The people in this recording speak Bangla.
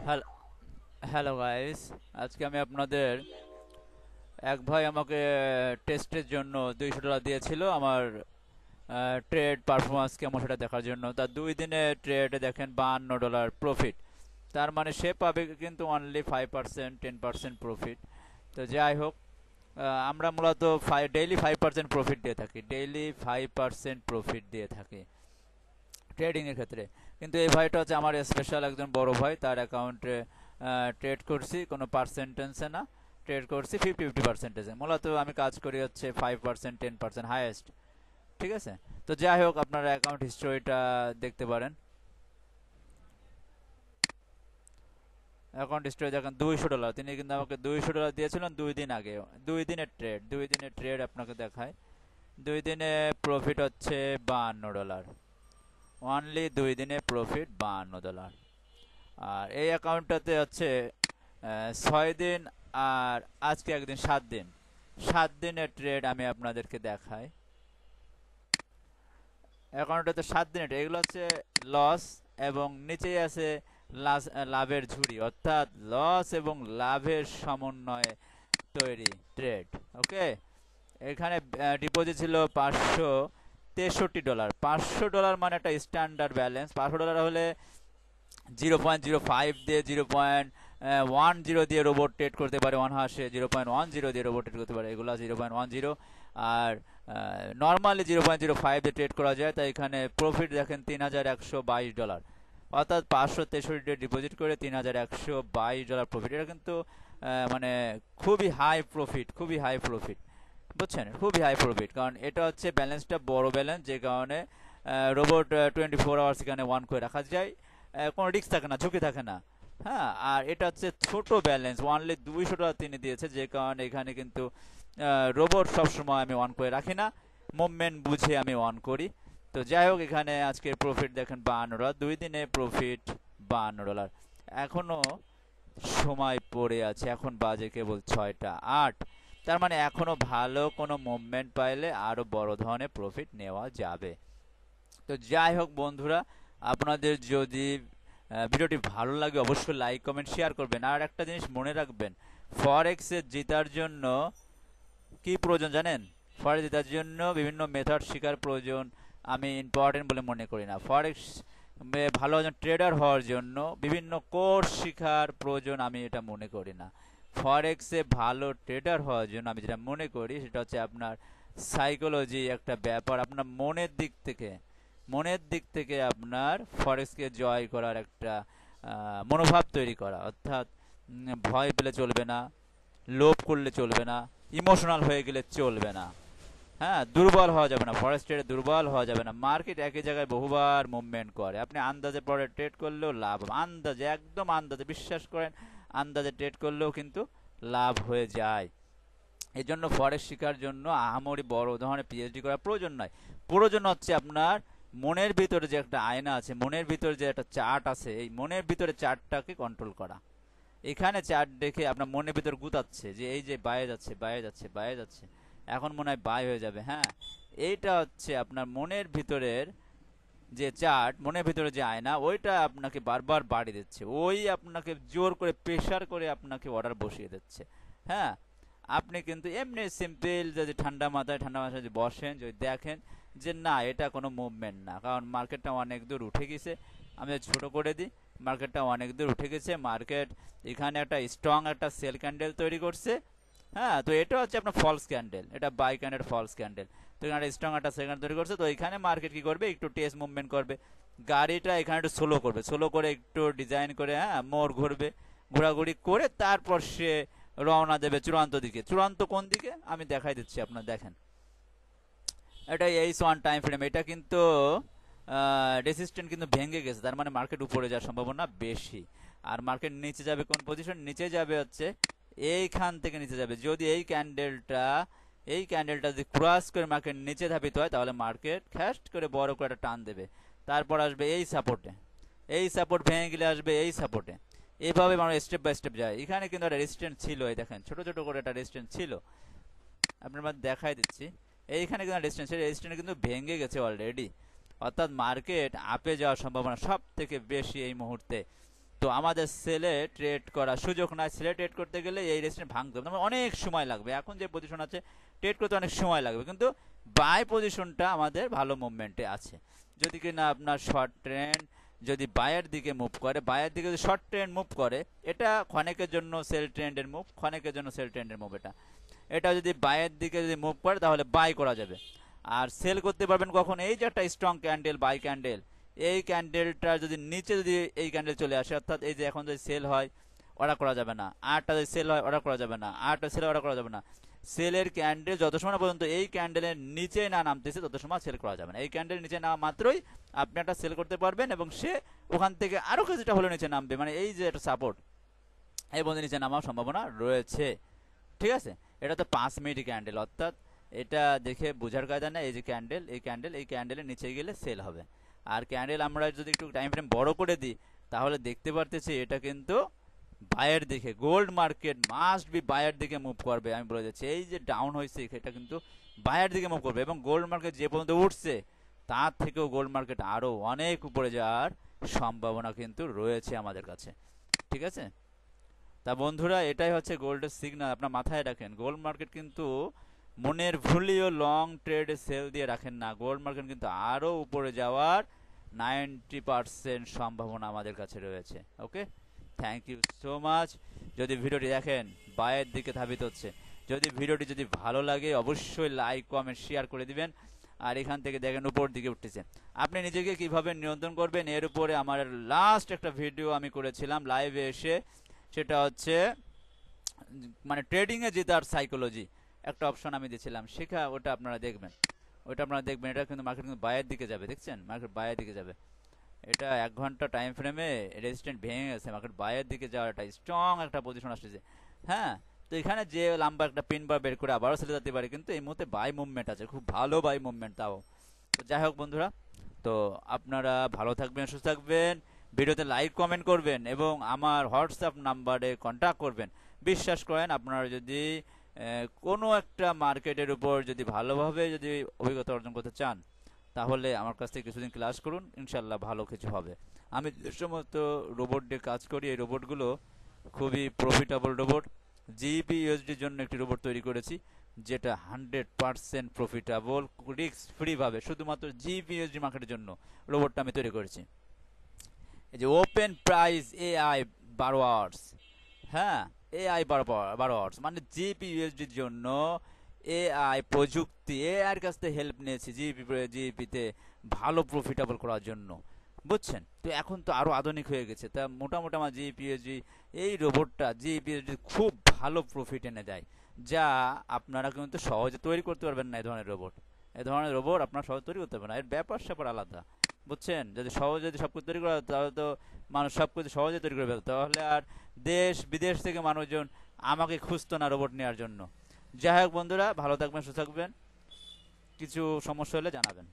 হ্যালো হ্যালো গাইস, আজকে আমি আপনাদের এক ভাই আমাকে টেস্টের জন্য $200 দিয়েছিল আমার ট্রেড পারফরমেন্স কেমন সেটা দেখার জন্য। তার 2 দিনে ট্রেডে দেখেন $52 প্রফিট। তার মানে সে পাবে কিন্তু অনলি 5%, 10% প্রফিট। তো যাই হোক, আমরা মূলত ডেইলি 5% প্রফিট দিয়ে থাকি, ডেইলি 5% প্রফিট দিয়ে থাকি ট্রেডিংয়ের ক্ষেত্রে। কিন্তু এই ভাইটা হচ্ছে আমার স্পেশাল একজন বড় ভাই, তার অ্যাকাউন্টে ট্রেড করছি কোনো পার্সেন্টেন্সে না, ট্রেড করছি 50-50%-এ। মূলত আমি কাজ করি হচ্ছে 5%, 10% হাইয়েস্ট। ঠিক আছে, তো যাই হোক, আপনার অ্যাকাউন্ট হিস্টোরিটা দেখতে পারেন। অ্যাকাউন্ট হিস্টোরি দেখেন $200, তিনি কিন্তু আমাকে $200 দিয়েছিলেন 2 দিন আগে। 2 দিনের ট্রেড আপনাকে দেখায়। 2 দিনে প্রফিট হচ্ছে $52, অনলি 2 দিনে প্রফিট $52। আর এই অ্যাকাউন্টটাতে হচ্ছে 6 দিন আর আজকে একদিন, 7 দিন, 7 দিনের ট্রেড আমি আপনাদেরকে দেখাই। অ্যাকাউন্টটাতে 7 দিনের, এগুলো হচ্ছে লস এবং নিচেই আছে লাভের ঝুড়ি, অর্থাৎ লস এবং লাভের সমন্বয়ে তৈরি ট্রেড। ওকে, এখানে ডিপোজিট ছিল $563। $500 মানে একটা স্ট্যান্ডার্ড ব্যালেন্স। $500 হলে 0.05 দিয়ে 0.10 দিয়ে রোবট ট্রেড করতে পারে অনহাসে, 0.10 দিয়ে রোবট ট্রেড করতে পারে, এগুলো 0.10। আর নর্মালি 0.05 দিয়ে ট্রেড করা যায়। তাই এখানে প্রফিট দেখেন $3122, অর্থাৎ 563 ডিপোজিট করে $3122 প্রফিট। এটা কিন্তু মানে খুবই হাই প্রফিট, খুবই হাই প্রফিট, বুঝছেন, খুবই হাই প্রফিট। কারণ এটা হচ্ছে ব্যালেন্সটা বড় ব্যালেন্স, যে কারণে রোবট 24 আওয়ার্স এখানে ওয়ান করে রাখা যায়, কোনো রিস্ক থাকে না, ঝুঁকি থাকে না। হ্যাঁ, আর এটা হচ্ছে ছোট ব্যালেন্স, অনলি $200 তিনি দিয়েছে, যে কারণে এখানে কিন্তু রোবট সবসময় আমি অন করে রাখি না, মুভমেন্ট বুঝে আমি অন করি। তো যাই হোক, এখানে আজকের প্রফিট দেখেন $52, 2 দিনে প্রফিট $52। এখনো সময় পড়ে আছে, এখন বাজে কেবল 6টা 8। তার মানে এখনো ভালো কোনো মুভমেন্ট পাইলে আরো বড় ধরনের প্রফিট নেওয়া যাবে। তো যাই হোক বন্ধুরা, আপনাদের যদি ভিডিওটি ভালো লাগে অবশ্যই লাইক কমেন্ট শেয়ার করবেন। আর একটা জিনিস মনে রাখবেন, ফরেক্সে জেতার জন্য কি প্রয়োজন জানেন? ফরেক্স জেতার জন্য বিভিন্ন মেথড শেখার প্রয়োজন আমি ইম্পর্টেন্ট বলে মনে করি না। ফরেক্স ভালো একজন ট্রেডার হওয়ার জন্য বিভিন্ন কোর্স শেখার প্রয়োজন আমি এটা মনে করি না। ফরেক্সে ভালো ট্রেডার হওয়ার জন্য আমি যেটা মনে করি সেটা হচ্ছে আপনার সাইকোলজি একটা ব্যাপার, আপনার মনের দিক থেকে আপনার ফরেক্সকে জয় করার একটা মনোভাব তৈরি করা। অর্থাৎ ভয় পেলে চলবে না, লোভ করলে চলবে না, ইমোশনাল হয়ে গেলে চলবে না। হ্যাঁ, দুর্বল হওয়া যাবে না, ফরেক্স ট্রেডে দুর্বল হওয়া যাবে না। মার্কেট একই জায়গায় বহুবার মুভমেন্ট করে, আপনি আন্দাজে পরে ট্রেড করলেও লাভ হবে, আন্দাজে, একদম আন্দাজে, বিশ্বাস করেন, আন্দাজে ট্রেড করলেও কিন্তু লাভ হয়ে যায়। এই জন্য ফরেক্স শেখার জন্য আহামরি বড় ধরনের পিএইচডি করার প্রয়োজন নয়। প্রয়োজন হচ্ছে আপনার মনের ভিতরে যে একটা আয়না আছে, মনের ভিতরে যে একটা চার্ট আছে, এই মনের ভিতরে চার্টটাকে কন্ট্রোল করা। এখানে চার্ট দেখে আপনার মনের ভিতর গুতাচ্ছে যে এই যে বাইরে যাচ্ছে, বাইরে যাচ্ছে, বাইরে যাচ্ছে, এখন মনে হয় বাই হয়ে যাবে। হ্যাঁ, এইটা হচ্ছে আপনার মনের ভিতরের যে চার্ট, মনের ভিতরে যে আয়না, ওইটা আপনাকে বারবার বাড়িয়ে দিচ্ছে, ওই আপনাকে জোর করে প্রেশার করে আপনাকে অর্ডার বসিয়ে দিচ্ছে। হ্যাঁ, আপনি কিন্তু এমনি সিম্পল যদি ঠান্ডা মাথায় যদি বসেন, যদি দেখেন যে না, এটা কোনো মুভমেন্ট না, কারণ মার্কেটটা অনেক দূর উঠে গেছে। আমি ছোট করে দিই, মার্কেটটা অনেক দূর উঠে গেছে, মার্কেট এখানে একটা স্ট্রং একটা সেল ক্যান্ডেল তৈরি করছে। হ্যাঁ, তো এটা হচ্ছে আপনার ফলস ক্যান্ডেল, এটা বাই ক্যান্ডেল, ফলস ক্যান্ডেল। তো এখানে স্ট্রং একটা সেল ক্যান্ডেল তৈরি করছে, তো এখানে মার্কেট কি করবে, একটু টেস্ট মুভমেন্ট করবে, গাড়িটা এখানে একটু স্লো করবে, স্লো করে একটু ডিজাইন করে, হ্যাঁ, মোড় ঘুরবে, ঘোরাঘুরি করে তারপর সে রওনা দেবে চূড়ান্ত দিকে। চূড়ান্ত কোন দিকে আমি দেখাই দিচ্ছি, আপনার দেখেন, এটা H1 টাইম ফ্রেম, এটা কিন্তু রেসিস্ট্যান্ট কিন্তু ভেঙে গেছে, তার মানে মার্কেট উপরে যাওয়ার সম্ভাবনা বেশি। আর মার্কেট নিচে যাবে কোন পজিশন, নিচে যাবে হচ্ছে এইখান থেকে নিচে যাবে। যদি এই ক্যান্ডেলটা যদি ক্রস করে মার্কেট নিচে ধাবিত হয়, তাহলে মার্কেট খ্যাস্ট করে বড় করে একটা টান দেবে, তারপর আসবে এই সাপোর্টে, এই সাপোর্ট ভেঙে গেলে আসবে এই সাপোর্টে। এইভাবে আমরা স্টেপ বাই স্টেপ যাই। এখানে কিন্তু একটা রেজিস্ট্যান্স ছিল, এই দেখেন ছোট ছোট করে একটা রেজিস্ট্যান্স ছিল, আপনার দেখাই দিচ্ছি। এইখানে কিন্তু রেজিস্ট্যান্স, সেই রেজিস্ট্যান্স কিন্তু ভেঙে গেছে অলরেডি, অর্থাৎ মার্কেট আপে যাওয়ার সম্ভাবনা সব থেকে বেশি এই মুহূর্তে। তো আমাদের সেলে ট্রেড করার সুযোগ নাই। সেলে ট্রেড করতে গেলে এই রেজিস্ট্যান্স ভাঙতে হবে, অনেক সময় লাগবে। এখন যে পজিশন আছে ট্রেড করতে অনেক সময় লাগবে, কিন্তু বাই পজিশনটা আমাদের ভালো মুভমেন্টে আছে। যদি কিনা আপনার শর্ট ট্রেন্ড যদি বায়ের দিকে মুভ করে, বায়ের দিকে যদি শর্ট ট্রেন্ড মুভ করে, এটা ক্ষণিকের জন্য সেল ট্রেন্ডের মুভ, ক্ষণিকের জন্য সেল ট্রেন্ডের মুভ। এটা যদি বায়ের দিকে যদি মুভ করে তাহলে বাই করা যাবে। আর সেল করতে পারবেন কখন? এই যে একটা স্ট্রং ক্যান্ডেল, বাই ক্যান্ডেল, এই ক্যান্ডেলটা যদি নিচে যদি এই ক্যান্ডেল চলে আসে, অর্থাৎ এই যে এখন যদি সেল হয় অর্ডার করা যাবে না, আরটা যদি সেল হয় অর্ডার করা যাবে না, আরটা সেল অর্ডার করা যাবে না। সেলের ক্যান্ডেল যত সময় পর্যন্ত এই ক্যান্ডেলের নিচে না নামতেছে তত সময় সেল করা যাবে না। এই ক্যান্ডেলের নিচে নামা মাত্রই আপনি একটা সেল করতে পারবেন, এবং সে ওখান থেকে আরও কিছুটা হলে নিচে নামবে, মানে এই যে একটা সাপোর্ট, এই বন্ধু নিচে নামার সম্ভাবনা রয়েছে। ঠিক আছে, এটা তো 5 মিনিট ক্যান্ডেল, অর্থাৎ এটা দেখে বোঝার কায়দা না। এই যে ক্যান্ডেল, এই ক্যান্ডেলের নিচে গেলে সেল হবে। আর ক্যান্ডেল আমরা যদি একটু টাইম ফ্রেম বড় করে দিই তাহলে দেখতে পারতেছি এটা কিন্তু বায়ের দিকে, গোল্ড মার্কেট মাস্ট বি বায়ের দিকে মুভ করবে। আমি বলে যাচ্ছি, এই যে ডাউন হয়েছে এটা কিন্তু বায়ের দিকে মুভ করবে, এবং গোল্ড মার্কেট যে পর্যন্ত উঠছে তার থেকেও গোল্ড মার্কেট আরও অনেক উপরে যাওয়ার সম্ভাবনা কিন্তু রয়েছে আমাদের কাছে। ঠিক আছে, তা বন্ধুরা এটাই হচ্ছে গোল্ডের সিগন্যাল। আপনার মাথায় রাখেন, গোল্ড মার্কেট কিন্তু মনের ভুলিও লং ট্রেডে সেল দিয়ে রাখেন না। গোল্ড মার্কেট কিন্তু আরও উপরে যাওয়ার 90% সম্ভাবনা আমাদের কাছে রয়েছে। ওকে, থ্যাংক ইউ সো মাচ। যদি ভিডিওটি দেখেন বায়ের দিকে ধাবিত হচ্ছে, যদি ভিডিওটি যদি ভালো লাগে অবশ্যই লাইক কমেন্ট শেয়ার করে দিবেন। আর এখান থেকে দেখেন উপর দিকে উঠতেছে, আপনি নিজেকে কিভাবে নিয়ন্ত্রণ করবেন এর উপরে আমার লাস্ট একটা ভিডিও আমি করেছিলাম লাইভে এসে, সেটা হচ্ছে মানে ট্রেডিংয়ে জেতার সাইকোলজি, একটা অপশন আমি দিয়েছিলাম, শেখা ওটা আপনারা দেখবেন, এটা কিন্তু মার্কেট কিন্তু বায়ের দিকে যাবে। দেখছেন মার্কেট বায়ের দিকে যাবে, এটা 1 ঘন্টা টাইম ফ্রেমে রেজিস্ট্যান্ট ভেঙে গেছে, মার্কেট বায়ের দিকে যাওয়ার একটা স্ট্রং একটা পজিশন আসছে। হ্যাঁ, তো এখানে যে লম্বা একটা পিন বার বের করে আবারও চলে যেতে পারে, কিন্তু এই মুহূর্তে বাই মুভমেন্ট আছে, খুব ভালো বাই মুভমেন্ট। তাও তো যাই হোক বন্ধুরা, তো আপনারা ভালো থাকবেন, সুস্থ থাকবেন, ভিডিওতে লাইক কমেন্ট করবেন এবং আমার হোয়াটসঅ্যাপ নাম্বারে কন্ট্যাক্ট করবেন। বিশ্বাস করেন, আপনারা যদি কোনো একটা মার্কেটের উপর যদি ভালোভাবে যদি অভিজ্ঞতা অর্জন করতে চান তাহলে আমার কাছ থেকে কিছুদিন ক্লাস করুন, ইনশাল্লাহ ভালো কিছু হবে। আমি যে সমস্ত রোবট দিয়ে কাজ করি, এই রোবটগুলো খুবই প্রফিটেবল রোবট। জিপি ইউএসডির জন্য একটি রোবট তৈরি করেছি যেটা 100% প্রফিটেবল, রিস্ক ফ্রিভাবে, শুধুমাত্র জিপি ইউএসডি মার্কেটের জন্য রোবটটা আমি তৈরি করেছি। এই যে ওপেন প্রাইস এআই 12 আওয়ার্স, হ্যাঁ এআই 12 আওয়ার্স, মানে জিপি ইউএসডির জন্য এআই প্রযুক্তি, এআইয়ের কাছ থেকে হেল্প নিয়েছি জিপিতে ভালো প্রফিটেবল করার জন্য, বুঝছেন? তো এখন তো আরও আধুনিক হয়ে গেছে, তা মোটামুটি আমার জিপিএসজি এই রোবটটা জিপিএসজি খুব ভালো প্রফিট এনে দেয়, যা আপনারা কিন্তু সহজে তৈরি করতে পারবেন না। এই ধরনের রোবট আপনারা সহজে তৈরি করতে পারবেন না, এর ব্যাপার স্যাপার আলাদা, বুঝছেন? যদি সহজে যদি সব কিছু তৈরি করা তাহলে তো মানুষ সব কিছু সহজে তৈরি করে ফেলতো, তাহলে আর দেশ বিদেশ থেকে মানুষজন আমাকে খুঁজতো না রোবট নেওয়ার জন্য। যাই হোক বন্ধুরা, ভালো থাকবেন, সুস্থ থাকবেন, কিছু সমস্যা হলে জানাবেন।